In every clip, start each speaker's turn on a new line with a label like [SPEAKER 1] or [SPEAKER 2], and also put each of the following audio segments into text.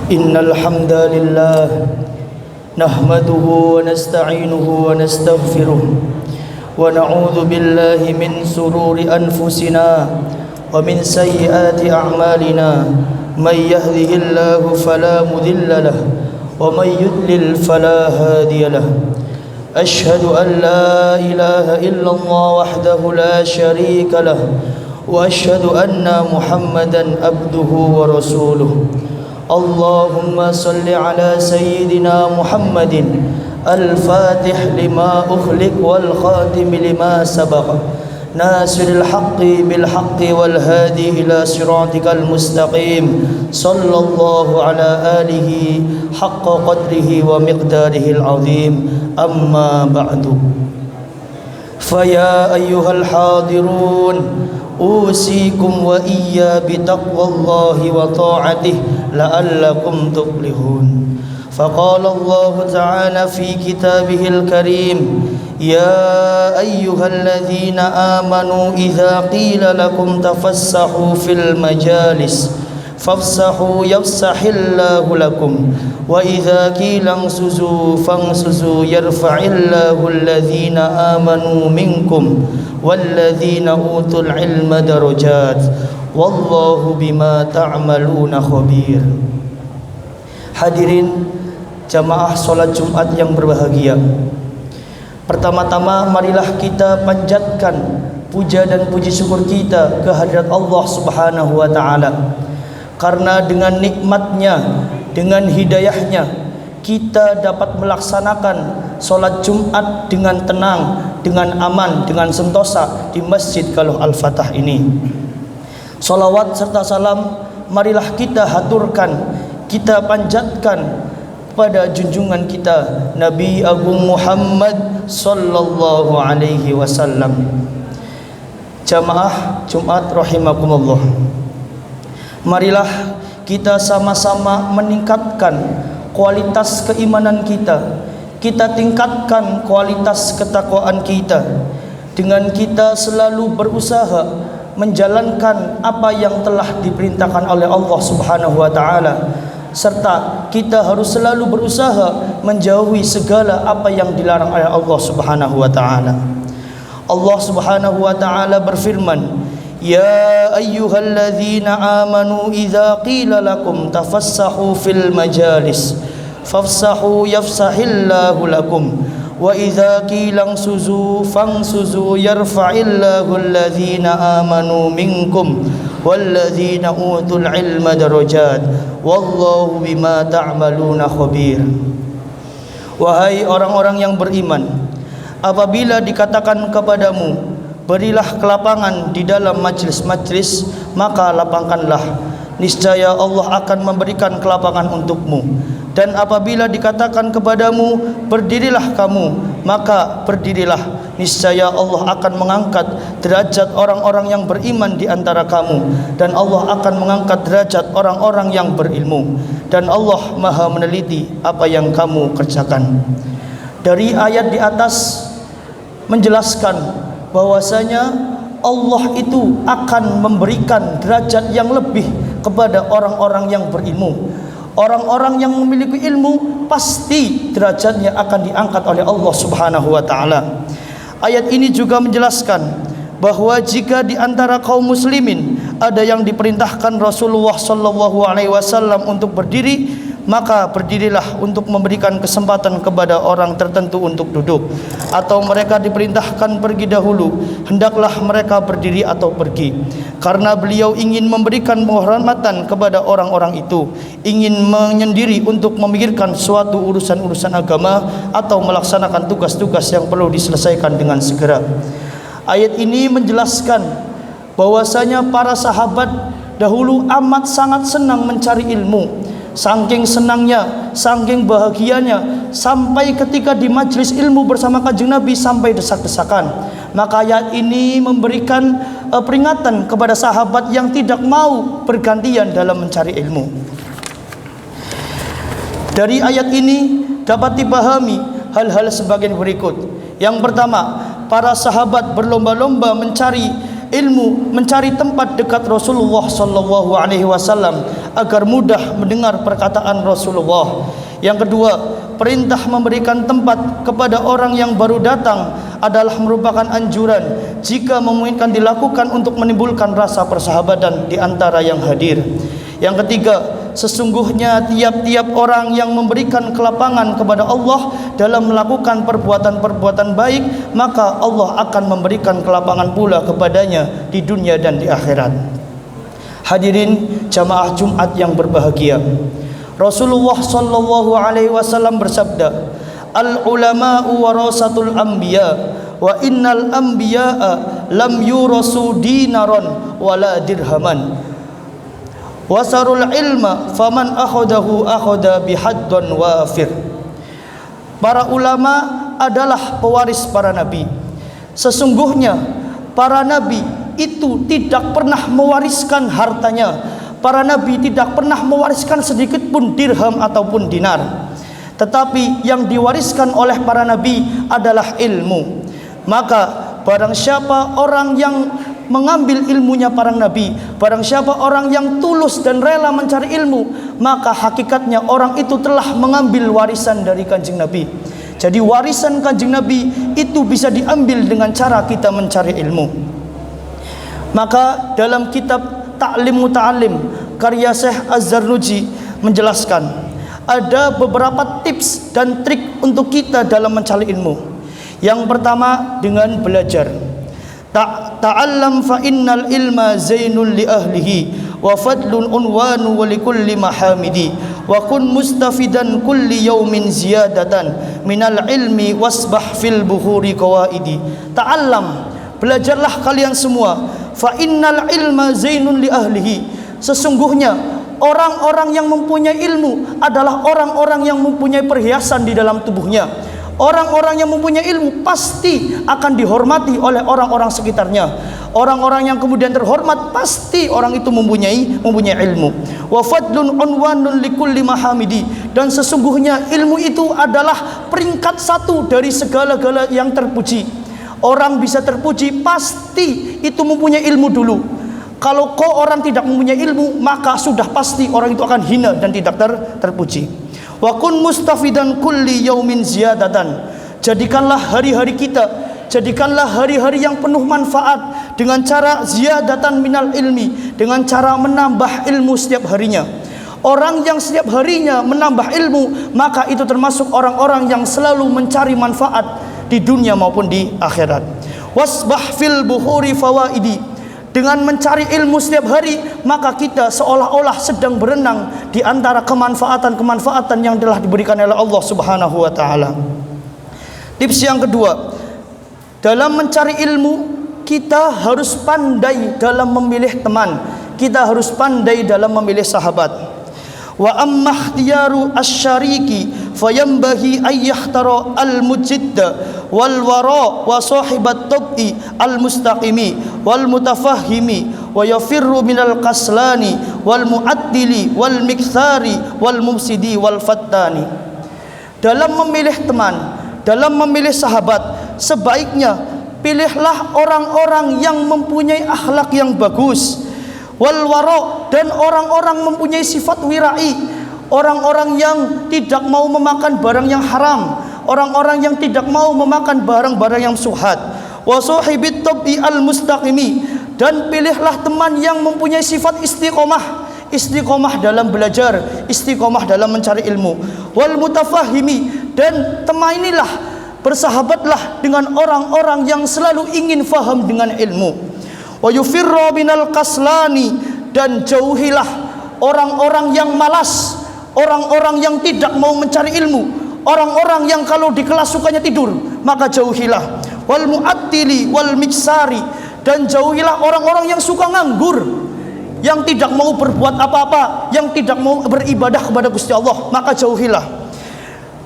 [SPEAKER 1] إن الحمد لله نحمده ونستعينه ونستغفره ونعوذ بالله من شرور أنفسنا ومن سيئات أعمالنا من يهده الله فلا مضل له ومن يضلل فلا هادي له أشهد أن لا إله إلا الله وحده لا شريك له وأشهد أن محمدا عبده ورسوله اللهم صل على سيدنا محمد الفاتح لما أخلق والخاتم لما سبق ناصر الحق بالحق والهادي إلى صراطك المستقيم صلى الله على آله حق قدره ومقداره العظيم أما بعد فيا أيها الحاضرون أوصيكم وإياي بتقوى الله وطاعته لعلكم تفلحون فقال الله تعالى في كتابه الكريم يا أيها الذين آمنوا إذا قيل لكم تفسحوا في المجالس فافسحوا يفسح الله لكم وإذا قيل انشزوا فانشزوا يرفع الله الذين آمنوا منكم والذين أوتوا العلم درجات والله بما تعملون خبير. Hadirin jamaah salat Jumat yang berbahagia. Pertama-tama marilah kita panjatkan puja dan puji syukur kita kehadirat Allah Subhanahu wa taala. Karena dengan nikmatnya, dengan hidayahnya, kita dapat melaksanakan solat Jumat dengan tenang, dengan aman, dengan sentosa di Masjid Galuh Al-Fatah ini. Salawat serta salam marilah kita haturkan, kita panjatkan pada junjungan kita Nabi Agung Muhammad sallallahu alaihi wasallam. Jamaah Jumat rahimakumullah. Marilah kita sama-sama meningkatkan kualitas keimanan kita. Kita tingkatkan kualitas ketakwaan kita dengan kita selalu berusaha menjalankan apa yang telah diperintahkan oleh Allah Subhanahu wa taala, serta kita harus selalu berusaha menjauhi segala apa yang dilarang oleh Allah Subhanahu wa taala. Allah Subhanahu wa taala berfirman, "Ya ayyuhalladzina amanu idza qila lakum tafassahu fil majalis fafsahu yafsahillahu lakum wa idza qila ansuzu fansuzu yarfa'illahu alladzina amanu minkum walladzina utul ilma darajat wallahu bima ta'maluna khabir." Wahai orang-orang yang beriman, apabila dikatakan kepadamu berilah kelapangan di dalam majlis-majlis, maka lapangkanlah, niscaya Allah akan memberikan kelapangan untukmu. Dan apabila dikatakan kepadamu berdirilah kamu, maka berdirilah, niscaya Allah akan mengangkat derajat orang-orang yang beriman di antara kamu, dan Allah akan mengangkat derajat orang-orang yang berilmu, dan Allah Maha meneliti apa yang kamu kerjakan. Dari ayat di atas menjelaskan bahwasanya Allah itu akan memberikan derajat yang lebih kepada orang-orang yang berilmu. Orang-orang yang memiliki ilmu pasti derajatnya akan diangkat oleh Allah Subhanahu wa taala. Ayat ini juga menjelaskan bahwa jika di antara kaum muslimin ada yang diperintahkan Rasulullah sallallahu alaihi wasallam untuk berdiri, maka berdirilah untuk memberikan kesempatan kepada orang tertentu untuk duduk, atau mereka diperintahkan pergi dahulu, hendaklah mereka berdiri atau pergi, karena beliau ingin memberikan penghormatan kepada orang-orang itu, ingin menyendiri untuk memikirkan suatu urusan-urusan agama atau melaksanakan tugas-tugas yang perlu diselesaikan dengan segera. Ayat ini menjelaskan bahwasanya para sahabat dahulu amat sangat senang mencari ilmu. Saking senangnya, saking bahagianya, sampai ketika di majlis ilmu bersama Kanjeng Nabi sampai desak-desakan. Maka ayat ini memberikan peringatan kepada sahabat yang tidak mau bergantian dalam mencari ilmu. Dari ayat ini dapat dipahami hal-hal sebagian berikut. Yang pertama, para sahabat berlomba-lomba mencari ilmu, mencari tempat dekat Rasulullah sallallahu alaihi wasallam agar mudah mendengar perkataan Rasulullah. Yang kedua, perintah memberikan tempat kepada orang yang baru datang adalah merupakan anjuran jika memungkinkan dilakukan untuk menimbulkan rasa persahabatan di antara yang hadir. Yang ketiga, sesungguhnya tiap-tiap orang yang memberikan kelapangan kepada Allah dalam melakukan perbuatan-perbuatan baik, maka Allah akan memberikan kelapangan pula kepadanya di dunia dan di akhirat. Hadirin jamaah Jumat yang berbahagia, Rasulullah sallallahu alaihi wasallam bersabda, "Al ulama'u warasatul anbiya wa innal anbiya'a lam yurasu dinaron wala dirhaman. Wasarul ilma faman akhadahu akhada bihaddan wafir." Para ulama adalah pewaris para nabi. Sesungguhnya para nabi itu tidak pernah mewariskan hartanya. Para nabi tidak pernah mewariskan sedikit pun dirham ataupun dinar. Tetapi yang diwariskan oleh para nabi adalah ilmu. Maka barang siapa orang yang mengambil ilmunya para nabi, barang siapa orang yang tulus dan rela mencari ilmu, maka hakikatnya orang itu telah mengambil warisan dari Kanjeng Nabi. Jadi warisan Kanjeng Nabi itu bisa diambil dengan cara kita mencari ilmu. Maka dalam kitab Ta'lim Muta'alim karya Syekh Az-Zarnuji menjelaskan ada beberapa tips dan trik untuk kita dalam mencari ilmu. Yang pertama, dengan belajar. Ta'allam fa innal ilma zainul li ahlihi wa fadlun unwanu wa likulli mahamidi wa kun mustafidan kulli yawmin ziyadatan minal ilmi wasbah fil buhuri qawaidi. Ta'allam, belajarlah kalian semua. Fa innal ilma zainun li ahlihi, sesungguhnya orang-orang yang mempunyai ilmu adalah orang-orang yang mempunyai perhiasan di dalam tubuhnya. Orang-orang yang mempunyai ilmu pasti akan dihormati oleh orang-orang sekitarnya. Orang-orang yang kemudian terhormat pasti orang itu mempunyai ilmu. Wa fadlun unwanun likulli mahamidi, dan sesungguhnya ilmu itu adalah peringkat satu dari segala-gala yang terpuji. Orang bisa terpuji pasti itu mempunyai ilmu dulu. Kalau orang tidak mempunyai ilmu, maka sudah pasti orang itu akan hina dan tidak terpuji. Wa kun mustafidan kulli yaumin ziyadatan, jadikanlah hari-hari kita, jadikanlah hari-hari yang penuh manfaat dengan cara ziyadatan minal ilmi, dengan cara menambah ilmu setiap harinya. Orang yang setiap harinya menambah ilmu, maka itu termasuk orang-orang yang selalu mencari manfaat di dunia maupun di akhirat. Wasbah fil buhuri fawaidi, dengan mencari ilmu setiap hari, maka kita seolah-olah sedang berenang di antara kemanfaatan-kemanfaatan yang telah diberikan oleh Allah Subhanahu wa taala. Tips yang kedua, dalam mencari ilmu kita harus pandai dalam memilih teman, kita harus pandai dalam memilih sahabat. Wa amma ikhtiyaru asy-syariki fayambahi ayyahtara al-mujidda wal wara wa sahibat tab'i al-mustaqimi wal mutafahhimi wa yafirru minal qaslani wal mu'addili wal mikthari wal mufsidi wal fattani. Dalam memilih teman, dalam memilih sahabat, sebaiknya pilihlah orang-orang yang mempunyai akhlak yang bagus, wal wara, dan orang-orang mempunyai sifat wirai, orang-orang yang tidak mau memakan barang yang haram, orang-orang yang tidak mau memakan barang-barang yang syubhat. Wa sahibit tabi al mustaqimi, dan pilihlah teman yang mempunyai sifat istiqomah, istiqomah dalam belajar, istiqomah dalam mencari ilmu. Wal mutafahimi, dan temanilah, bersahabatlah dengan orang-orang yang selalu ingin faham dengan ilmu. Wa yufirra minal qaslani, dan jauhilah orang-orang yang malas, orang-orang yang tidak mau mencari ilmu, orang-orang yang kalau di kelas sukanya tidur, maka jauhilah. Wal mu'attili wal miksari, dan jauhilah orang-orang yang suka nganggur, yang tidak mau berbuat apa-apa, yang tidak mau beribadah kepada Gusti Allah, maka jauhilah.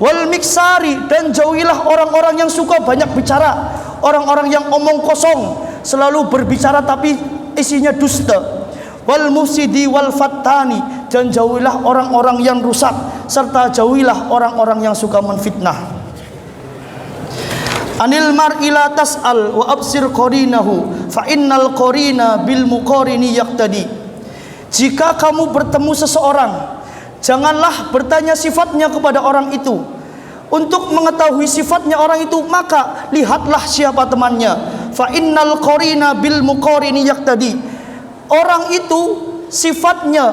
[SPEAKER 1] Wal miksari, dan jauhilah orang-orang yang suka banyak bicara, orang-orang yang omong kosong, selalu berbicara tapi isinya dusta. Wal mufsidi wal fattani, dan jauhilah orang-orang yang rusak, serta jauhilah orang-orang yang suka menfitnah. Anil mar'i la tas'al wa absir qarinahu fa innal qarina bil muqarini yaqtadi. Jika kamu bertemu seseorang, janganlah bertanya sifatnya kepada orang itu. Untuk mengetahui sifatnya orang itu, maka lihatlah siapa temannya. Fa innal qarina bil muqarini yaqtadi. Orang itu sifatnya,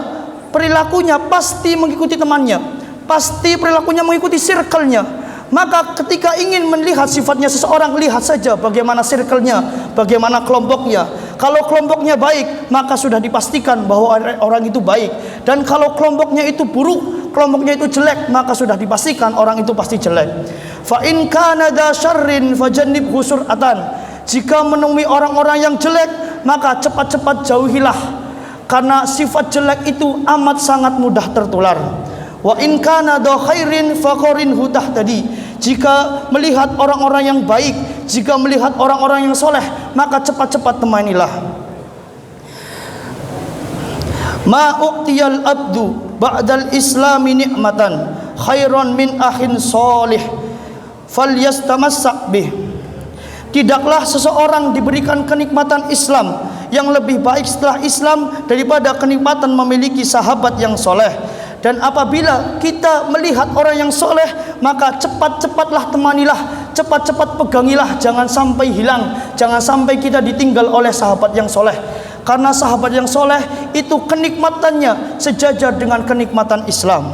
[SPEAKER 1] perilakunya pasti mengikuti temannya, pasti perilakunya mengikuti circle-nya. Maka ketika ingin melihat sifatnya seseorang, lihat saja bagaimana circle-nya, bagaimana kelompoknya. Kalau kelompoknya baik, maka sudah dipastikan bahwa orang itu baik. Dan kalau kelompoknya itu buruk, kelompoknya itu jelek, maka sudah dipastikan orang itu pasti jelek. Fa in kana dza syarrin fajannibhu sur'atan. Jika menemui orang-orang yang jelek, maka cepat-cepat jauhilah, karena sifat jelek itu amat sangat mudah tertular. Wa in kana dza khairin faqarinhu tahtadi. Jika melihat orang-orang yang baik, jika melihat orang-orang yang soleh, maka cepat-cepat temanilah. Ma u'tiyal abdu ba'dal islami ni'matan khairan min akhin solih falyastamassak bih. Tidaklah seseorang diberikan kenikmatan Islam yang lebih baik setelah Islam daripada kenikmatan memiliki sahabat yang soleh. Dan apabila kita melihat orang yang soleh, maka cepat-cepatlah temanilah, cepat-cepat pegangilah, jangan sampai hilang, jangan sampai kita ditinggal oleh sahabat yang soleh. Karena sahabat yang soleh itu kenikmatannya sejajar dengan kenikmatan Islam.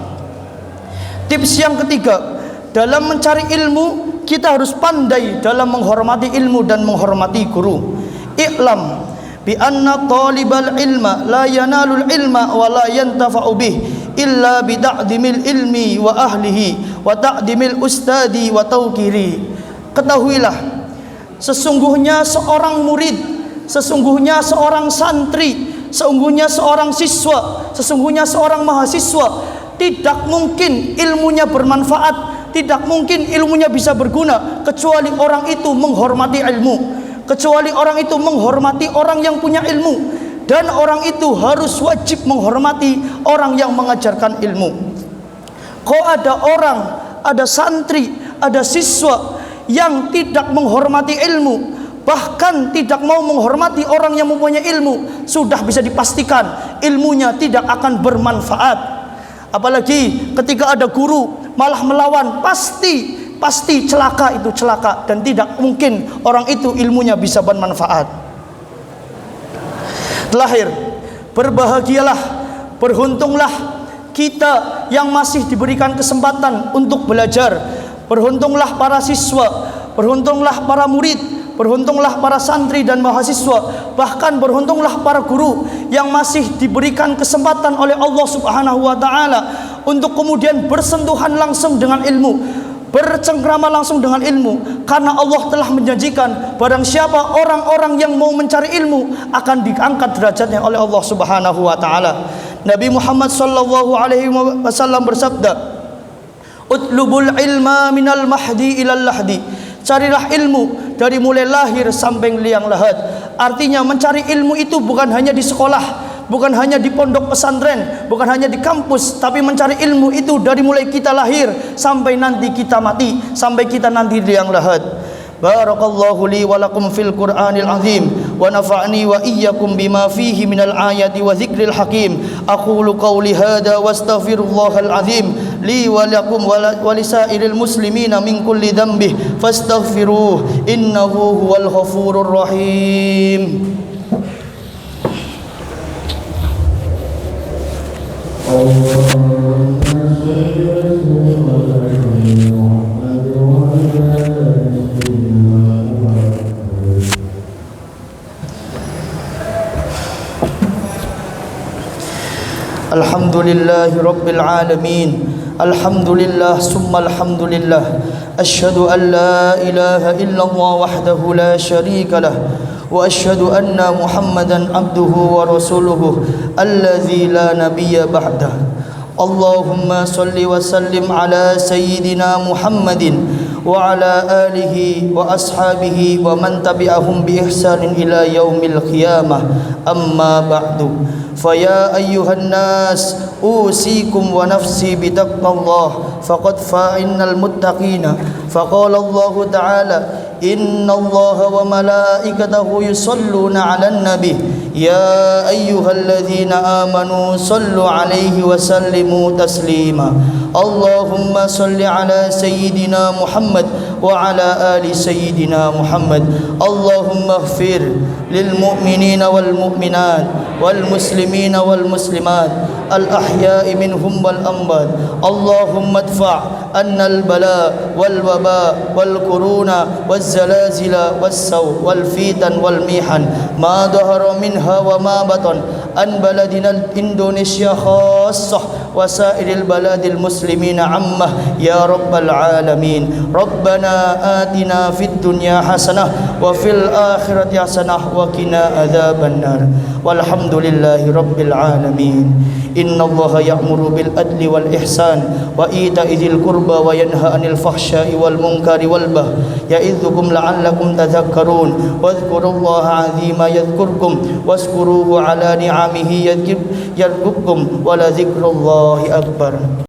[SPEAKER 1] Tips yang ketiga, dalam mencari ilmu, kita harus pandai dalam menghormati ilmu dan menghormati guru. I'lam bi anna talibal ilma la yanalul ilma wa la yantafa'u bih illa bi ta'dimil ilmi wa ahlihi wa ta'dimil ustadi wa tawqiri. Ketahuilah, sesungguhnya seorang murid, sesungguhnya seorang santri, sesungguhnya seorang siswa, sesungguhnya seorang mahasiswa tidak mungkin ilmunya bermanfaat, tidak mungkin ilmunya bisa berguna kecuali orang itu menghormati ilmu, kecuali orang itu menghormati orang yang punya ilmu. Dan orang itu harus wajib menghormati orang yang mengajarkan ilmu. Kok ada orang, ada santri, ada siswa yang tidak menghormati ilmu, bahkan tidak mau menghormati orang yang mempunyai ilmu, sudah bisa dipastikan ilmunya tidak akan bermanfaat. Apalagi ketika ada guru malah melawan, pasti celaka, itu celaka, dan tidak mungkin orang itu ilmunya bisa bermanfaat. Terakhir, berbahagialah, berhuntunglah kita yang masih diberikan kesempatan untuk belajar. Berhuntunglah para siswa, berhuntunglah para murid, berhuntunglah para santri dan mahasiswa, bahkan berhuntunglah para guru yang masih diberikan kesempatan oleh Allah Subhanahu wa taala untuk kemudian bersentuhan langsung dengan ilmu, bercengkrama langsung dengan ilmu. Karena Allah telah menjanjikan barang siapa orang-orang yang mau mencari ilmu akan diangkat derajatnya oleh Allah Subhanahu wa taala. Nabi Muhammad sallallahu alaihi wasallam bersabda, "Utlubul ilma minal mahdi ilal lahdi." Carilah ilmu dari mulai lahir sampai liang lahat. Artinya mencari ilmu itu bukan hanya di sekolah, bukan hanya di pondok pesantren, bukan hanya di kampus, tapi mencari ilmu itu dari mulai kita lahir sampai nanti kita mati, sampai kita nanti liang lahat. Barakallahu li wa lakum fil Qur'anil azim wa nafa'ni wa iyyakum bima fihi minal ayati wa dzikril hakim. Aqulu qawli hadza wastaghfirullahal azim li wa lakum wa lisairil muslimina min kulli dhanbi fastaghfiruh innahu huwal ghafurur rahim. Alhamdulillahi Rabbil Alamin. Alhamdulillah summa alhamdulillah. Asyhadu an la ilaha illallah wahdahu la syarika lah, wa asyhadu anna Muhammadan abduhu wa rasuluhu alladzi la nabiyya ba'dah. Allahumma salli wa sallim ala sayyidina Muhammadin wa ala alihi wa ashabihi wa man tabi'ahum bi ihsanin ila yaumil qiyamah. Amma ba'du. Faya ayyuhan nas usikum wa nafsi bitaqwallah faqad fa'innal muttaqina. Faqala Allah ta'ala إن الله وملائكته يصلون على النبي يا أيها الذين آمنوا صلوا عليه وسلموا تسليما اللهم صل على سيدنا محمد وعلى آل سيدنا محمد اللهم اغفر للمؤمنين والمؤمنات والمسلمين والمسلمات الأحياء منهم والأموات اللهم ادفع عنا البلاء والوباء والكورونا والزلازل والسوء والفتن والمحن ما ظهر منها وما بطن عن بلدنا إندونيسيا خاصة وسائر البلاد المسلمين عامة يا رب العالمين ربنا آتنا في الدنيا حسنة وفي الآخرة حسنة وقنا عذاب النار والحمد لله رب العالمين إن الله يأمر بالعدل والإحسان وإيتاء ذي القربى وينهى عن الفحشاء والمنكر والبغي يعظكم لعلكم تذكرون واذكروا الله عظيما يذكركم واشكروه على نعمه يزدكم ولذكر الله أكبر